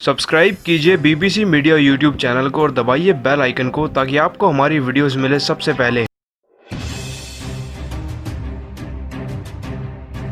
Subscribe कीजिए BBC media YouTube channel को और दबाइए बेल आइकन को ताकि आपको हमारी वीडियोस मिले सबसे पहले।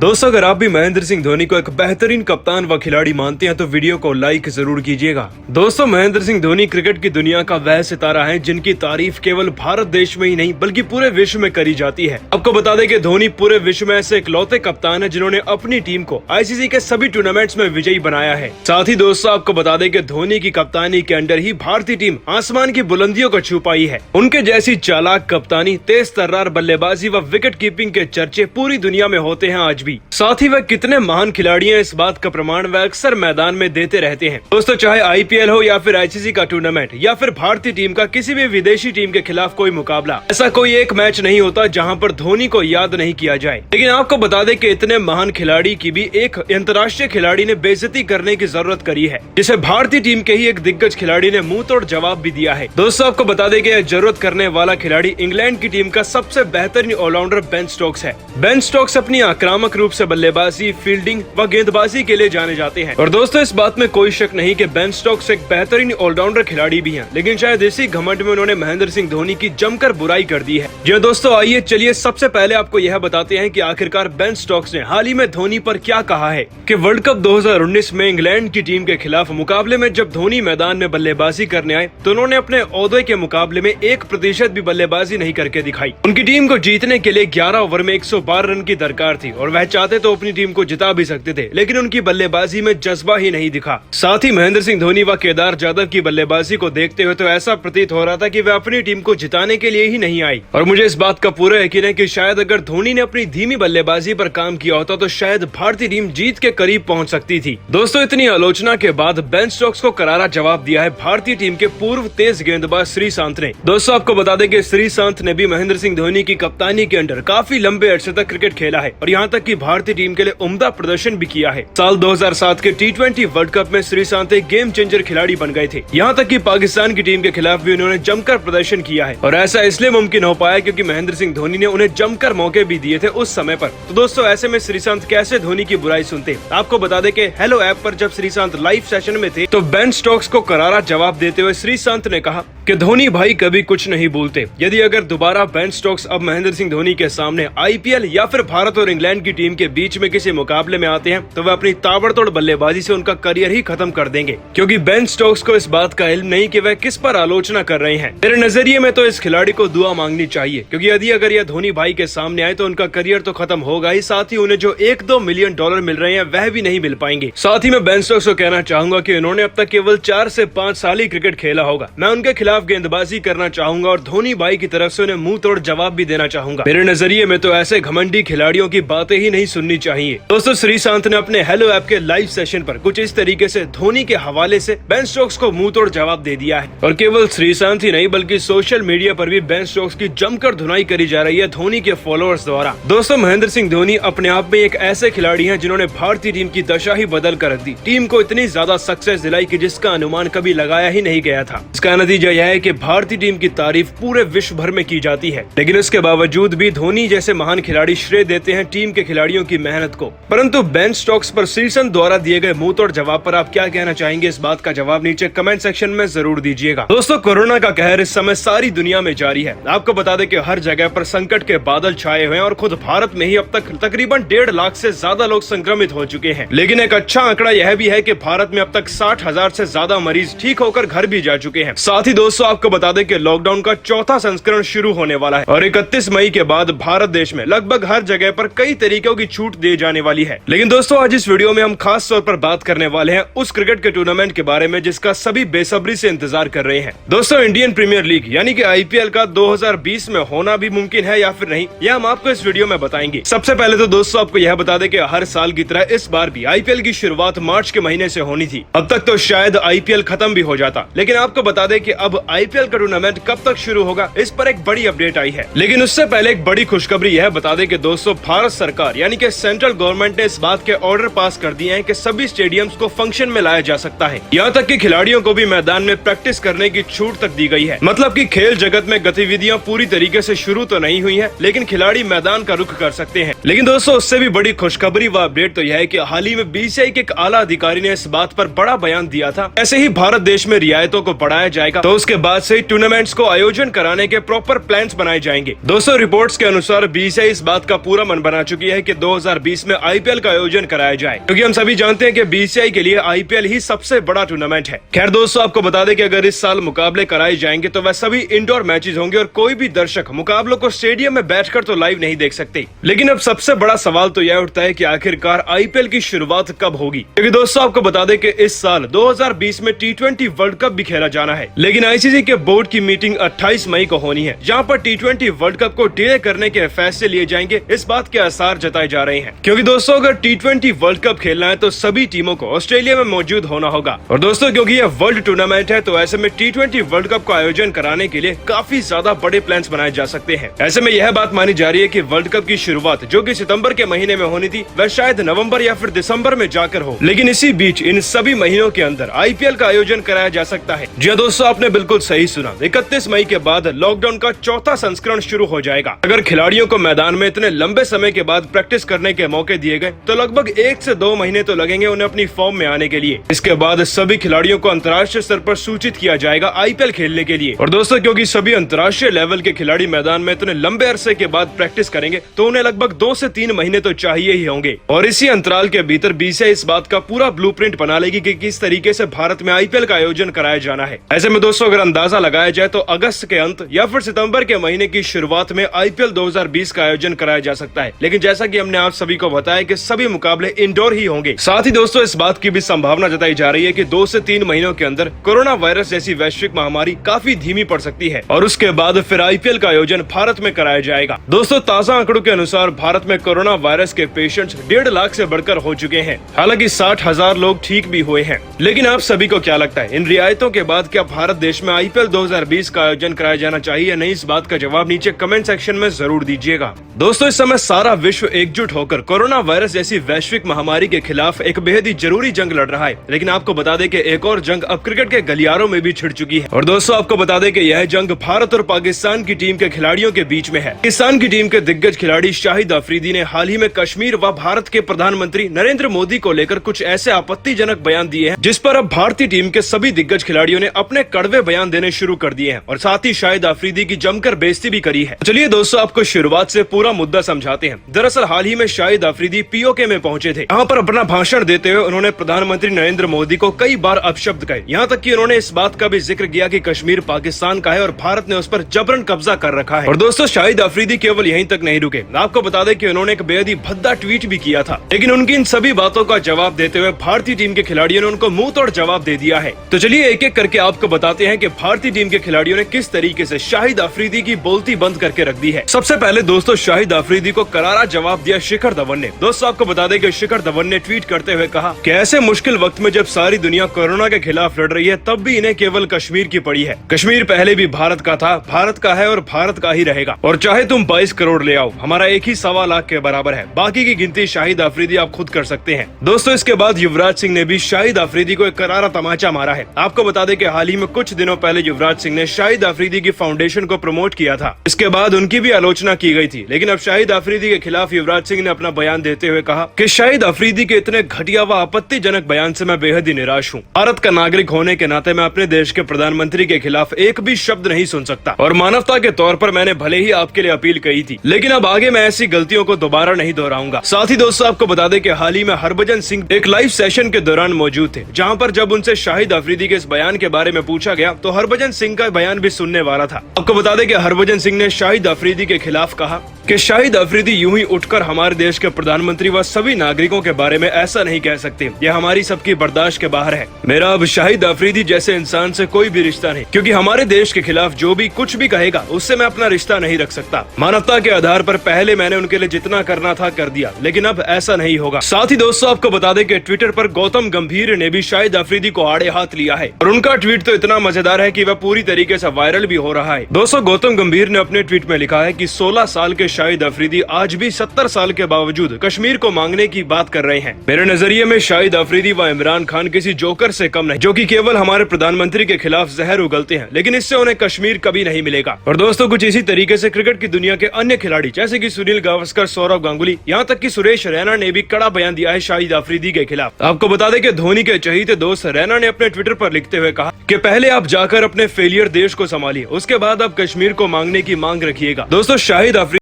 दोस्तों, अगर आप भी महेंद्र सिंह धोनी को एक बेहतरीन कप्तान व खिलाड़ी मानते हैं तो वीडियो को लाइक जरूर कीजिएगा। दोस्तों, महेंद्र सिंह धोनी क्रिकेट की दुनिया का वह सितारा है जिनकी तारीफ केवल भारत देश में ही नहीं बल्कि पूरे विश्व में करी जाती है। आपको बता दें कि धोनी पूरे विश्व में ऐसे इकलौते कप्तान है जिन्होंने अपनी टीम को आईसीसी के सभी टूर्नामेंट्स में विजयी बनाया है। साथ ही दोस्तों, आपको बता दें कि धोनी की कप्तानी के अंडर ही भारतीय टीम आसमान की बुलंदियों को छू पाई है। उनके जैसी चालाक कप्तानी, तेज तर्रार बल्लेबाजी व विकेट कीपिंग के चर्चे पूरी दुनिया में होते हैं आज भी। साथ ही वह कितने महान खिलाड़ी हैं इस बात का प्रमाण वह अक्सर मैदान में देते रहते हैं। दोस्तों, चाहे आईपीएल हो या फिर आईसीसी का टूर्नामेंट या फिर भारतीय टीम का किसी भी विदेशी टीम के खिलाफ कोई मुकाबला, ऐसा कोई एक मैच नहीं होता जहां पर धोनी को याद नहीं किया जाए। लेकिन आपको बता दें कि इतने महान खिलाड़ी की भी एक अंतर्राष्ट्रीय खिलाड़ी ने बेइज्जती करने की जरूरत करी है, जिसे भारतीय टीम के ही एक दिग्गज खिलाड़ी ने मुंह तोड़ जवाब भी दिया है। दोस्तों, आपको बता दें कि यह जरूरत करने वाला खिलाड़ी इंग्लैंड की टीम का सबसे बेहतरीन ऑलराउंडर बेन स्टोक्स है। बेन स्टोक्स अपनी आक्रामक रूप से बल्लेबाजी, फील्डिंग व गेंदबाजी के लिए जाने जाते हैं। और दोस्तों, इस बात में कोई शक नहीं कि बेन स्टोक्स एक बेहतरीन ऑलराउंडर खिलाड़ी भी हैं। लेकिन शायद इसी घमंड में उन्होंने महेंद्र सिंह धोनी की जमकर बुराई कर दी है। जी दोस्तों, आइए चलिए सबसे पहले आपको यह बताते हैं कि आखिरकार बेन स्टोक्स ने हाल ही में धोनी पर क्या कहा है। कि वर्ल्ड कप 2019 में इंग्लैंड की टीम के खिलाफ मुकाबले में जब धोनी मैदान में बल्लेबाजी करने आए तो उन्होंने अपने ओहदे के मुकाबले में 1% भी बल्लेबाजी नहीं करके दिखाई। उनकी टीम को जीतने के लिए 11 ओवर में 112 रन की दरकार थी और वह चाहते तो अपनी टीम को जिता भी सकते थे, लेकिन उनकी बल्लेबाजी में जज्बा ही नहीं दिखा। साथ ही महेंद्र सिंह धोनी व केदार जाधव की बल्लेबाजी को देखते हुए तो ऐसा प्रतीत हो रहा था कि वे अपनी टीम को जिताने के लिए ही नहीं आई। और मुझे इस बात का पूरा यकीन है कि शायद अगर धोनी ने अपनी धीमी बल्लेबाजी पर काम किया होता तो शायद भारतीय टीम जीत के करीब पहुंच सकती थी। दोस्तों, इतनी आलोचना के बाद बेन स्टोक्स को करारा जवाब दिया है भारतीय टीम के पूर्व तेज गेंदबाज श्रीशांत ने। दोस्तों, आपको बता दें कि श्रीशांत ने भी महेंद्र सिंह धोनी की कप्तानी के अंडर काफी लंबे अरसे तक क्रिकेट खेला है और यहाँ तक कि भारतीय टीम के लिए उम्दा प्रदर्शन भी किया है। साल 2007 के T20 वर्ल्ड कप में श्रीशांत एक गेम चेंजर खिलाड़ी बन गए थे। यहाँ तक कि पाकिस्तान की टीम के खिलाफ भी उन्होंने जमकर प्रदर्शन किया है और ऐसा इसलिए मुमकिन हो पाया क्योंकि महेंद्र सिंह धोनी ने उन्हें जमकर मौके भी दिए थे उस समय पर। तो दोस्तों, ऐसे में श्रीशांत कैसे धोनी की बुराई सुनते? आपको बता दें कि हेलो ऐप पर जब श्रीशांत लाइव सेशन में थे तो बेन स्टोक्स को करारा जवाब देते हुए श्रीशांत ने कहा कि धोनी भाई कभी कुछ नहीं भूलते। यदि अगर दोबारा बेन स्टोक्स अब महेंद्र सिंह धोनी के सामने आईपीएल या फिर भारत और इंग्लैंड की टीम के बीच में किसी मुकाबले में आते हैं तो वह अपनी ताबड़तोड़ बल्लेबाजी से उनका करियर ही खत्म कर देंगे, क्योंकि बेन स्टोक्स को इस बात का इल्म नहीं कि वह किस पर आलोचना कर रहे हैं। मेरे नजरिए में तो इस खिलाड़ी को दुआ मांगनी चाहिए, क्योंकि यदि अगर यह धोनी भाई के सामने आए तो उनका करियर तो खत्म होगा ही, साथ ही उन्हें जो 1-2 मिलियन डॉलर मिल रहे हैं वह भी नहीं मिल पाएंगे। साथ ही मैं बेन स्टोक्स को कहना चाहूंगा कि उन्होंने अब तक केवल 4 से 5 साल ही क्रिकेट खेला होगा। मैं उनके खिलाफ गेंदबाजी करना चाहूंगा और धोनी भाई की तरफ से उन्हें मुंह तोड़ जवाब भी देना चाहूंगा। मेरे नजरिए में तो ऐसे घमंडी खिलाड़ियों की बातें ही नहीं सुननी चाहिए। दोस्तों, श्रीशांत ने अपने हेलो ऐप के लाइव सेशन पर कुछ इस तरीके से धोनी के हवाले से बेन स्टोक्स को मुंह तोड़ जवाब दे दिया है। और केवल श्रीशांत ही नहीं बल्कि सोशल मीडिया पर भी बेन स्टोक्स की जमकर धुनाई करी जा रही है धोनी के फॉलोअर्स द्वारा। दोस्तों, महेंद्र सिंह धोनी अपने आप में एक ऐसे खिलाड़ी हैं जिन्होंने भारतीय टीम की दशा ही बदल कर रख दी। टीम को इतनी ज्यादा सक्सेस दिलाई कि जिसका अनुमान कभी लगाया ही नहीं गया था। इसका नतीजा यह है कि भारतीय टीम की तारीफ पूरे विश्व भर में की जाती है, लेकिन इसके बावजूद भी धोनी जैसे महान खिलाड़ी श्रेय देते हैं टीम के खिलाड़ियों की मेहनत को। परंतु बेन स्टोक्स पर श्रीशांत द्वारा दिए गए मुंह तोड़ जवाब पर आप क्या कहना चाहेंगे? इस बात का जवाब नीचे कमेंट सेक्शन में जरूर दीजिएगा। दोस्तों, कोरोना का कहर इस समय सारी दुनिया में जारी है। आपको बता दें कि हर जगह पर संकट के बादल छाए हुए हैं और खुद भारत में ही अब तक तकरीबन 1.5 लाख से ज्यादा लोग संक्रमित हो चुके हैं। लेकिन एक अच्छा आंकड़ा यह भी है कि भारत में अब तक 60,000 से ज्यादा मरीज ठीक होकर घर भी जा चुके हैं। साथ ही दोस्तों, आपको बता दें कि लॉकडाउन का 4था संस्करण शुरू होने वाला है और 31 मई के बाद भारत देश में लगभग हर जगह पर कई तरीकों की छूट दी जाने वाली है। लेकिन दोस्तों, आज इस वीडियो में हम खास तौर पर बात करने वाले हैं उस क्रिकेट के टूर्नामेंट के बारे में जिसका सभी बेसब्री से इंतजार कर रहे हैं। दोस्तों, इंडियन प्रीमियर लीग यानी कि आईपीएल का 2020 में होना भी मुमकिन है या फिर नहीं, यह हम आपको इस वीडियो में बताएंगे। सबसे पहले तो दोस्तों, आपको यह बता दें कि हर साल की तरह इस बार भी आईपीएल की शुरुआत मार्च के महीने से होनी थी। अब तक तो शायद आईपीएल खत्म भी हो जाता, लेकिन आपको बता दें कि अब अब आईपीएल का टूर्नामेंट कब तक शुरू होगा, इस पर एक बड़ी अपडेट आई है। लेकिन उससे पहले एक बड़ी खुशखबरी यह बता दें कि दोस्तों भारत सरकार यानी कि सेंट्रल गवर्नमेंट ने इस बात के ऑर्डर पास कर दिए हैं कि सभी स्टेडियम्स को फंक्शन में लाया जा सकता है। यहाँ तक कि खिलाड़ियों को भी मैदान में प्रैक्टिस करने की छूट तक दी गई है। मतलब कि खेल जगत में गतिविधियां पूरी तरीके से शुरू तो नहीं हुई है, लेकिन खिलाड़ी मैदान का रुख कर सकते हैं। लेकिन दोस्तों उससे भी बड़ी खुशखबरी व अपडेट तो यह है कि हाल ही में बीसीसीआई के एक आला अधिकारी ने इस बात पर बड़ा बयान दिया था। ऐसे ही भारत देश में रियायतों को बढ़ाया जाएगा, तो उसके बाद से टूर्नामेंट्स को आयोजन कराने के प्रॉपर प्लान्स बनाए जाएंगे। दोस्तों रिपोर्ट्स के अनुसार बीसीसीआई इस बात का पूरा मन बना चुकी है कि 2020 में आईपीएल का आयोजन कराया जाए, क्योंकि हम सभी जानते हैं कि बीसीसीआई के लिए आईपीएल ही सबसे बड़ा टूर्नामेंट है। खैर दोस्तों आपको बता दें कि अगर इस साल मुकाबले कराए जाएंगे तो वह सभी इंडोर मैचेस होंगे और कोई भी दर्शक मुकाबलों को स्टेडियम में बैठकर तो लाइव नहीं देख सकते। लेकिन अब सबसे बड़ा सवाल तो यह उठता है कि आखिरकार आईपीएल की शुरुआत कब होगी, क्योंकि दोस्तों आपको बता दें कि इस साल 2020 में T20 वर्ल्ड कप भी खेला जाना है। लेकिन आईसीसी के बोर्ड की मीटिंग 28 मई को होनी है, जहां पर T20 वर्ल्ड कप को डिले करने के फैसले लिए जाएंगे, इस बात के आसार जताए जा रहे हैं। क्योंकि दोस्तों अगर T20 वर्ल्ड कप खेलना है तो सभी टीमों को ऑस्ट्रेलिया में मौजूद होना होगा। और दोस्तों क्योंकि यह वर्ल्ड टूर्नामेंट है तो ऐसे में T20 वर्ल्ड कप का आयोजन कराने के लिए काफी ज्यादा बड़े प्लान्स बनाए जा सकते हैं। ऐसे में यह बात मानी जा रही है कि वर्ल्ड कप की शुरुआत जो कि सितंबर के महीने में होनी थी, वह शायद नवंबर या फिर दिसंबर में जाकर हो। लेकिन इसी बीच इन सभी महीनों के अंदर आईपीएल का आयोजन कराया जा सकता है। जी दोस्तों आपने बिल्कुल सही सुना, 31 मई के बाद लॉकडाउन का चौथा संस्करण शुरू हो जाएगा। अगर खिलाड़ियों को मैदान में इतने लंबे समय के बाद प्रैक्टिस करने के मौके दिए गए तो लगभग 1 से 2 महीने तो लगेंगे उन्हें अपनी फॉर्म में आने के लिए। इसके बाद सभी खिलाड़ियों को अंतर्राष्ट्रीय स्तर पर सूचित किया जाएगा आईपीएल खेलने के लिए। और दोस्तों क्योंकि सभी अंतर्राष्ट्रीय लेवल के खिलाड़ी मैदान में इतने लंबे अरसे के बाद प्रैक्टिस करेंगे तो उन्हें लगभग 2 से 3 महीने तो चाहिए ही होंगे। और इसी अंतराल के भीतर बीसीसीआई इस बात का पूरा ब्लूप्रिंट बना लेगी कि किस तरीके से भारत में आईपीएल का आयोजन कराया जाना है। ऐसे में दोस्तों अगर अंदाजा लगाया जाए तो अगस्त के अंत या फिर सितंबर के महीने की शुरुआत में आईपीएल 2020 का आयोजन कराया जा सकता है। लेकिन जैसा कि हमने आप सभी को बताया कि सभी मुकाबले इंडोर ही होंगे। साथ ही दोस्तों इस बात की भी संभावना जताई जा रही है कि 2 से 3 महीनों के अंदर कोरोना वायरस जैसी वैश्विक महामारी काफी धीमी पड़ सकती है और उसके बाद फिर आईपीएल का आयोजन भारत में कराया जाएगा। दोस्तों ताजा आंकड़ों के अनुसार भारत में कोरोना वायरस के पेशेंट्स 1.5 लाख से बढ़कर हो चुके हैं। हालांकि 60,000 लोग ठीक भी हुए हैं। लेकिन आप सभी को क्या लगता है, इन रियायतों के बाद क्या भारत देश में आईपीएल 2020 का आयोजन कराया जाना चाहिए या नहीं? इस बात का जवाब नीचे कमेंट सेक्शन में जरूर दीजिएगा। दोस्तों इस समय सारा विश्व एकजुट होकर कोरोना वायरस जैसी वैश्विक महामारी के खिलाफ एक बेहद ही जरूरी जंग लड़ रहा है। लेकिन आपको बता दें कि एक और जंग अब क्रिकेट के गलियारों में भी छिड़ चुकी है। और दोस्तों आपको बता दें कि यह जंग भारत और पाकिस्तान की टीम के खिलाड़ियों के बीच में है। पाकिस्तान की टीम के दिग्गज खिलाड़ी शाहिद अफरीदी ने हाल ही में कश्मीर व भारत के प्रधानमंत्री नरेंद्र मोदी को लेकर कुछ ऐसे आपत्तिजनक बयान दिए हैं जिस पर अब भारतीय टीम के सभी दिग्गज खिलाड़ियों ने अपने कड़वे बयान देने शुरू कर दिए हैं और साथ ही शाहिद अफरीदी की जमकर बेइज्जती भी करी है। चलिए दोस्तों आपको शुरुआत से पूरा मुद्दा समझाते हैं। दरअसल हाल ही में शाहिद अफरीदी पीओके में पहुंचे थे। यहाँ पर अपना भाषण देते हुए उन्होंने प्रधानमंत्री नरेंद्र मोदी को कई बार अपशब्द कहे। यहाँ तक कि उन्होंने इस बात का भी जिक्र किया कि कश्मीर पाकिस्तान का है और भारत ने उस पर जबरन कब्जा कर रखा है। और दोस्तों शाहिद अफरीदी केवल यहीं तक नहीं रुके, आपको बता दें कि उन्होंने एक बेहद ही भद्दा ट्वीट भी किया था। लेकिन उनकी इन सभी बातों का जवाब देते हुए भारतीय टीम के खिलाड़ियों ने उनको मुंह तोड़ जवाब दे दिया है। तो चलिए एक एक करके आपको बताते हैं कि भारतीय टीम के खिलाड़ियों ने किस तरीके से शाहिद अफरीदी की बोलती बंद करके रख दी है। सबसे पहले दोस्तों शाहिद अफरीदी को करारा जवाब दिया शिखर धवन ने। दोस्तों आपको बता दें कि शिखर धवन ने ट्वीट करते हुए कहा कि ऐसे मुश्किल वक्त में जब सारी दुनिया कोरोना के खिलाफ लड़ रही है तब भी इन्हें केवल कश्मीर की पड़ी है। कश्मीर पहले भी भारत का था, भारत का है और भारत का ही रहेगा। और चाहे तुम 22 करोड़ ले आओ, हमारा एक ही 1.25 लाख के बराबर है। बाकी की गिनती शाहिद अफरीदी आप खुद कर सकते हैं। दोस्तों इसके बाद युवराज सिंह ने भी शाहिद अफरीदी को एक करारा तमाचा मारा है। आपको बता दें कि हाल ही में कुछ दिनों पहले युवराज सिंह ने शाहिद अफरीदी की फाउंडेशन को प्रमोट किया था। इसके बाद उनकी भी आलोचना की गई थी। लेकिन अब शाहिद अफरीदी के खिलाफ युवराज सिंह ने अपना बयान देते हुए कहा कि शाहिद अफरीदी के इतने घटिया व आपत्तिजनक बयान से मैं बेहद ही निराश हूँ। भारत का नागरिक होने के नाते मैं अपने देश के प्रधानमंत्री के खिलाफ एक भी शब्द नहीं सुन सकता और मानवता के तौर पर मैंने भले ही आपके लिए अपील कही थी, लेकिन अब आगे मैं ऐसी गलतियों को दोबारा नहीं दोहराऊंगा। साथ ही दोस्तों आपको बता दें कि हाल ही में हरभजन सिंह एक लाइव सेशन के दौरान मौजूद थे, जहां पर जब उनसे शाहिद अफरीदी के इस बयान के बारे में पूछा गया तो हरभजन सिंह का बयान भी सुनने वाला था। आपको बता दें कि हरभजन सिंह ने शाहिद अफरीदी के खिलाफ कहा कि शाहिद अफरीदी यूं ही उठकर हमारे देश के प्रधानमंत्री व सभी नागरिकों के बारे में ऐसा नहीं कह सकते। यह हमारी सबकी बर्दाश्त के बाहर है। मेरा अब शाहिद अफरीदी जैसे इंसान से कोई भी रिश्ता नहीं, क्योंकि हमारे देश के खिलाफ जो भी कुछ भी कहेगा उससे मैं अपना रिश्ता नहीं रख सकता। मानवता के आधार पर पहले मैंने उनके लिए जितना करना था कर दिया, लेकिन अब ऐसा नहीं होगा। साथ ही दोस्तों आपको बता दें कि ट्विटर पर गौतम गंभीर ने भी शाहिद अफरीदी को आड़े हाथ लिया है और उनका ट्वीट तो इतना मजेदार है कि वह पूरी तरीके से वायरल भी हो रहा है। दोस्तों गौतम गंभीर ने अपने ट्वीट में लिखा है कि 16 साल के शाहिद अफरीदी आज भी 70 साल के बावजूद कश्मीर को मांगने की बात कर रहे हैं। मेरे नजरिए में शाहिद अफरीदी व इमरान खान किसी जोकर से कम नहीं, जो कि केवल हमारे प्रधानमंत्री के खिलाफ जहर उगलते हैं, लेकिन इससे उन्हें कश्मीर कभी नहीं मिलेगा। और दोस्तों कुछ इसी तरीके से क्रिकेट की दुनिया के अन्य खिलाड़ी जैसे कि सुनील गावस्कर, सौरव गांगुली, यहाँ तक कि सुरेश रैना ने भी कड़ा बयान दिया है शाहिद अफरीदी के खिलाफ। आपको बता दें कि धोनी के चहीते दोस्त रैना ने अपने ट्विटर पर लिखते हुए कहा कि पहले आप जाकर अपने फेलियर देश को संभालिए, उसके बाद आप कश्मीर को मांगने की मांग रखिएगा। दोस्तों शाहिद अफरीदी